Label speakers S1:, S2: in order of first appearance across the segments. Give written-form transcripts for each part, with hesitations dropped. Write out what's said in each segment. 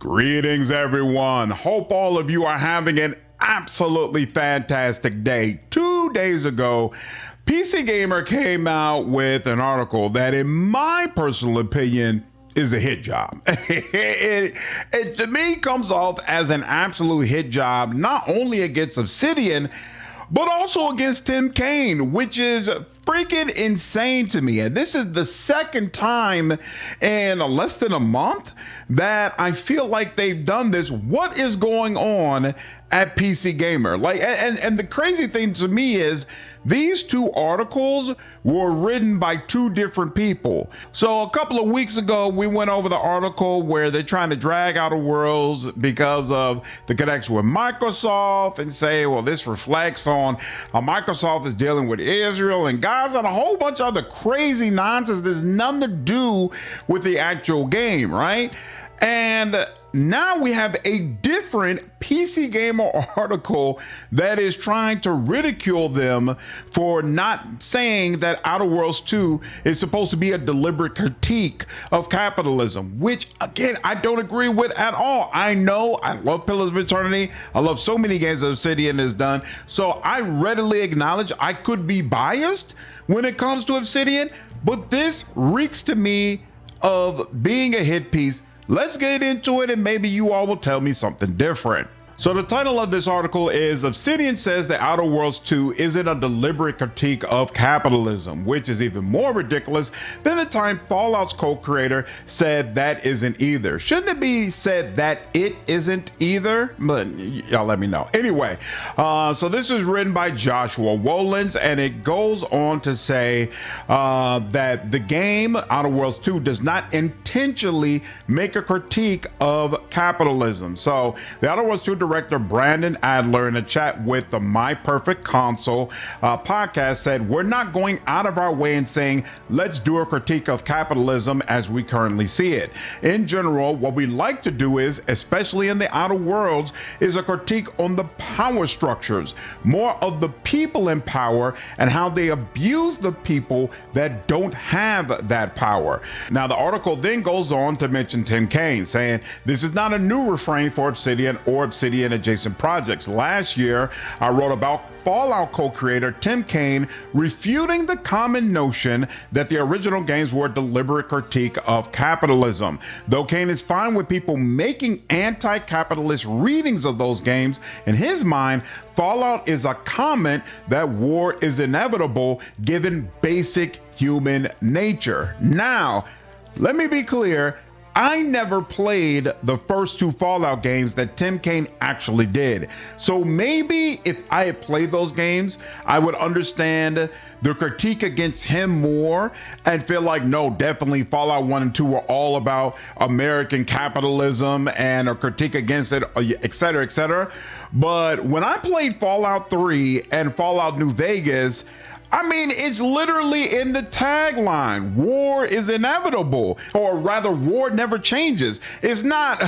S1: Greetings, everyone. Hope all of you are having an absolutely fantastic day. 2 days ago, PC Gamer came out with an article that, in my personal opinion, is a hit job. It to me comes off as an absolute hit job, not only against Obsidian, but also against Cain, which is freaking insane to me. And this is the second time in less than a month that I feel like they've done this. What is going on at PC Gamer? And the crazy thing to me is these two articles were written by two different people. So a couple of weeks ago, we went over the article where they're trying to drag Outer Worlds because of the connection with Microsoft and say, well, this reflects on how Microsoft is dealing with Israel and Gaza and a whole bunch of other crazy nonsense. There's nothing to do with the actual game, right? And now we have a different PC Gamer article that is trying to ridicule them for not saying that Outer Worlds 2 is supposed to be a deliberate critique of capitalism, which, again, I don't agree with at all. I know I love Pillars of Eternity. I love so many games that Obsidian has done. So I readily acknowledge I could be biased when it comes to Obsidian, but this reeks to me of being a hit piece. Let's get into it and maybe you all will tell me something different. So the title of this article is Obsidian says that Outer Worlds 2 isn't a deliberate critique of capitalism, which is even more ridiculous than the time Fallout's co-creator said that isn't either. Shouldn't it be said that it isn't either? But y'all let me know. Anyway, so this is written by Joshua Wolins, and it goes on to say that the game Outer Worlds 2 does not intentionally make a critique of capitalism. So the Outer Worlds 2 director Brandon Adler, in a chat with the My Perfect Console podcast, said, "We're not going out of our way and saying, let's do a critique of capitalism as we currently see it. In general, what we like to do is, especially in the Outer Worlds, is a critique on the power structures, more of the people in power and how they abuse the people that don't have that power." Now, the article then goes on to mention Cain, saying, "This is not a new refrain for Obsidian or Obsidian adjacent projects. Last year, I wrote about Fallout co-creator Cain refuting the common notion that the original games were a deliberate critique of capitalism. Though Cain is fine with people making anti-capitalist readings of those games, in his mind, Fallout is a comment that war is inevitable given basic human nature." Now, let me be clear. I never played the first two Fallout games that Cain actually did. So maybe if I had played those games, I would understand the critique against him more and feel like, no, definitely Fallout 1 and 2 were all about American capitalism and a critique against it, et cetera, et cetera. But when I played Fallout 3 and Fallout New Vegas, I mean, it's literally in the tagline, war is inevitable, or rather, war never changes. It's not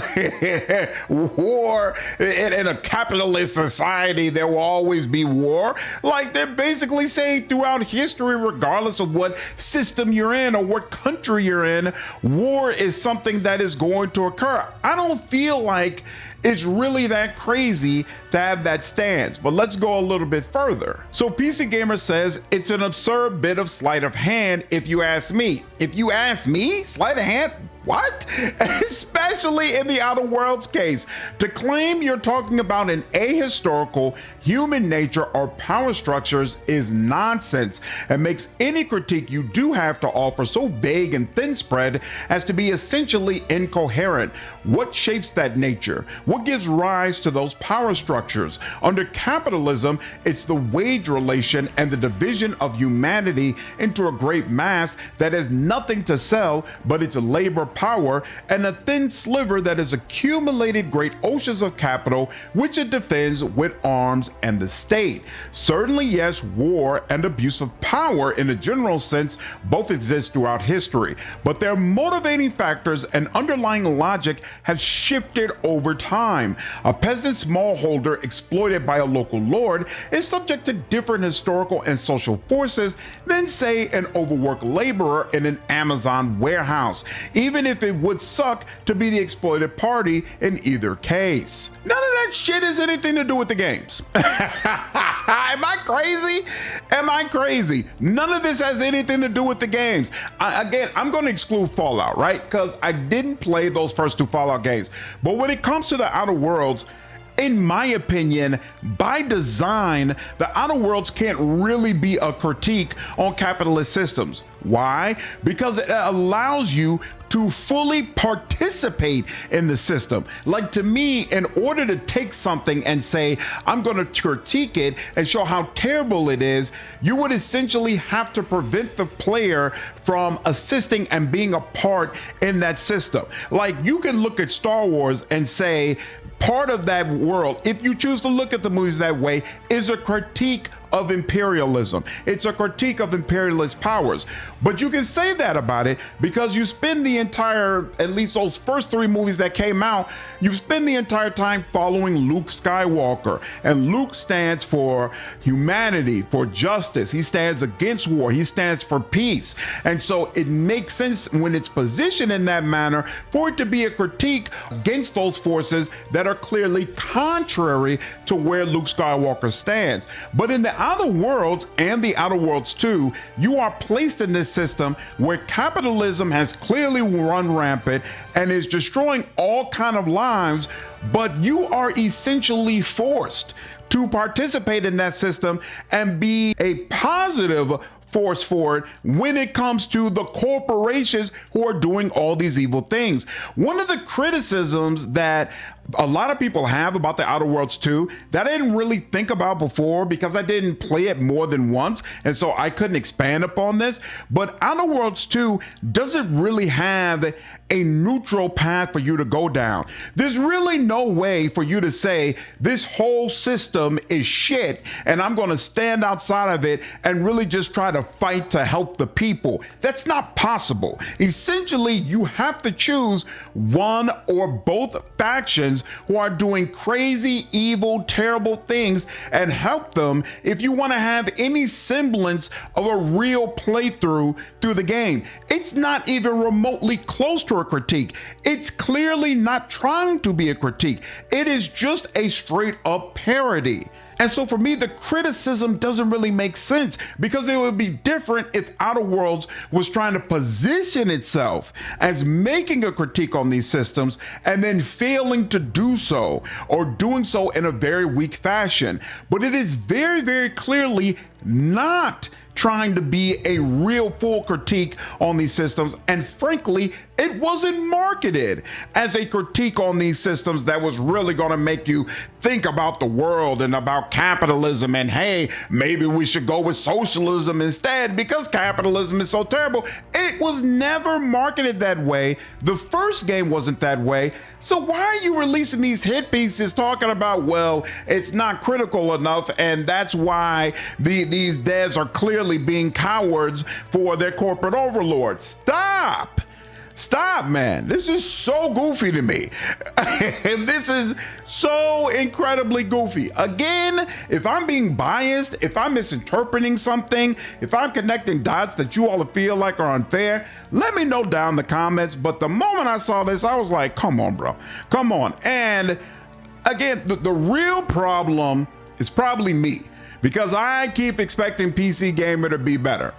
S1: war in a capitalist society, there will always be war. Like, they're basically saying throughout history, regardless of what system you're in or what country you're in, war is something that is going to occur. I don't feel like it's really that crazy to have that stance, but let's go a little bit further. So PC Gamer says it's an absurd bit of sleight of hand if you ask me. If you ask me, sleight of hand? What? Especially in the Outer Worlds case. To claim you're talking about an ahistorical human nature or power structures is nonsense and makes any critique you do have to offer so vague and thin spread as to be essentially incoherent. What shapes that nature? What gives rise to those power structures? Under capitalism, it's the wage relation and the division of humanity into a great mass that has nothing to sell but its labor power and a thin sliver that has accumulated great oceans of capital which it defends with arms and the state. Certainly, yes, war and abuse of power in a general sense both exist throughout history, but their motivating factors and underlying logic have shifted over time. A peasant smallholder exploited by a local lord is subject to different historical and social forces than, say, an overworked laborer in an Amazon warehouse. Even even if it would suck to be the exploited party in either case. None of that shit has anything to do with the games. Am I crazy? Am I crazy? None of this has anything to do with the games. Again, I'm going to exclude Fallout, right? Because I didn't play those first two Fallout games. But when it comes to the Outer Worlds, in my opinion, by design, the Outer Worlds can't really be a critique on capitalist systems. Why? Because it allows you to fully participate in the system. Like, to me, in order to take something and say, I'm going to critique it and show how terrible it is, you would essentially have to prevent the player from assisting and being a part in that system. Like, you can look at Star Wars and say, part of that world, if you choose to look at the movies that way, is a critique of imperialism. It's a critique of imperialist powers. But you can say that about it because you spend the entire, at least those first three movies that came out, you spend the entire time following Luke Skywalker. And Luke stands for humanity, for justice. He stands against war. He stands for peace. And so it makes sense when it's positioned in that manner for it to be a critique against those forces that are clearly contrary to where Luke Skywalker stands. But in the Outer Worlds and the Outer Worlds 2, you are placed in this system where capitalism has clearly run rampant and is destroying all kind of lives, but you are essentially forced to participate in that system and be a positive force for it when it comes to the corporations who are doing all these evil things. One of the criticisms that a lot of people have about the Outer Worlds 2 that I didn't really think about before because I didn't play it more than once, and so I couldn't expand upon this, but Outer Worlds 2 doesn't really have a neutral path for you to go down. There's really no way for you to say this whole system is shit and I'm going to stand outside of it and really just try to fight to help the people. That's not possible. Essentially, you have to choose one or both factions who are doing crazy, evil, terrible things and help them if you want to have any semblance of a real playthrough through the game. It's not even remotely close to a critique. It's clearly not trying to be a critique. It is just a straight up parody. And so for me, the criticism doesn't really make sense because it would be different if Outer Worlds was trying to position itself as making a critique on these systems and then failing to do so or doing so in a very weak fashion. But it is very, very clearly not trying to be a real full critique on these systems. And frankly, it wasn't marketed as a critique on these systems that was really going to make you think about the world and about capitalism and, hey, maybe we should go with socialism instead because capitalism is so terrible. It was never marketed that way. The first game wasn't that way. So why are you releasing these hit pieces talking about, well, it's not critical enough and that's why these devs are clearly being cowards for their corporate overlords? Stop! Stop, man. This is so goofy to me. And this is so incredibly goofy. Again, if I'm being biased, if I'm misinterpreting something, if I'm connecting dots that you all feel like are unfair, let me know down in the comments. But the moment I saw this, I was like, come on, bro. Come on. And again, the real problem is probably me, because I keep expecting PC Gamer to be better.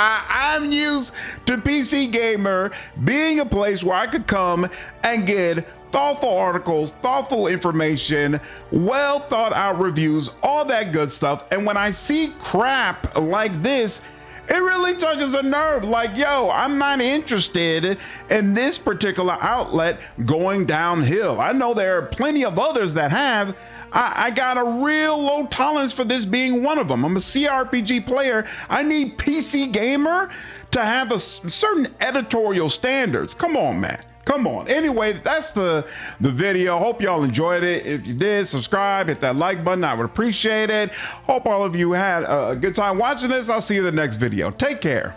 S1: I'm used to PC Gamer being a place where I could come and get thoughtful articles, thoughtful information, well thought out reviews, all that good stuff. And when I see crap like this, it really touches a nerve. Like, yo, I'm not interested in this particular outlet going downhill. I know there are plenty of others that have. I got a real low tolerance for this being one of them. I'm a CRPG player. I need PC Gamer to have a certain editorial standards. Come on, man. Come on. Anyway, that's the video. Hope y'all enjoyed it. If you did, subscribe, hit that like button. I would appreciate it. Hope all of you had a good time watching this. I'll see you in the next video. Take care.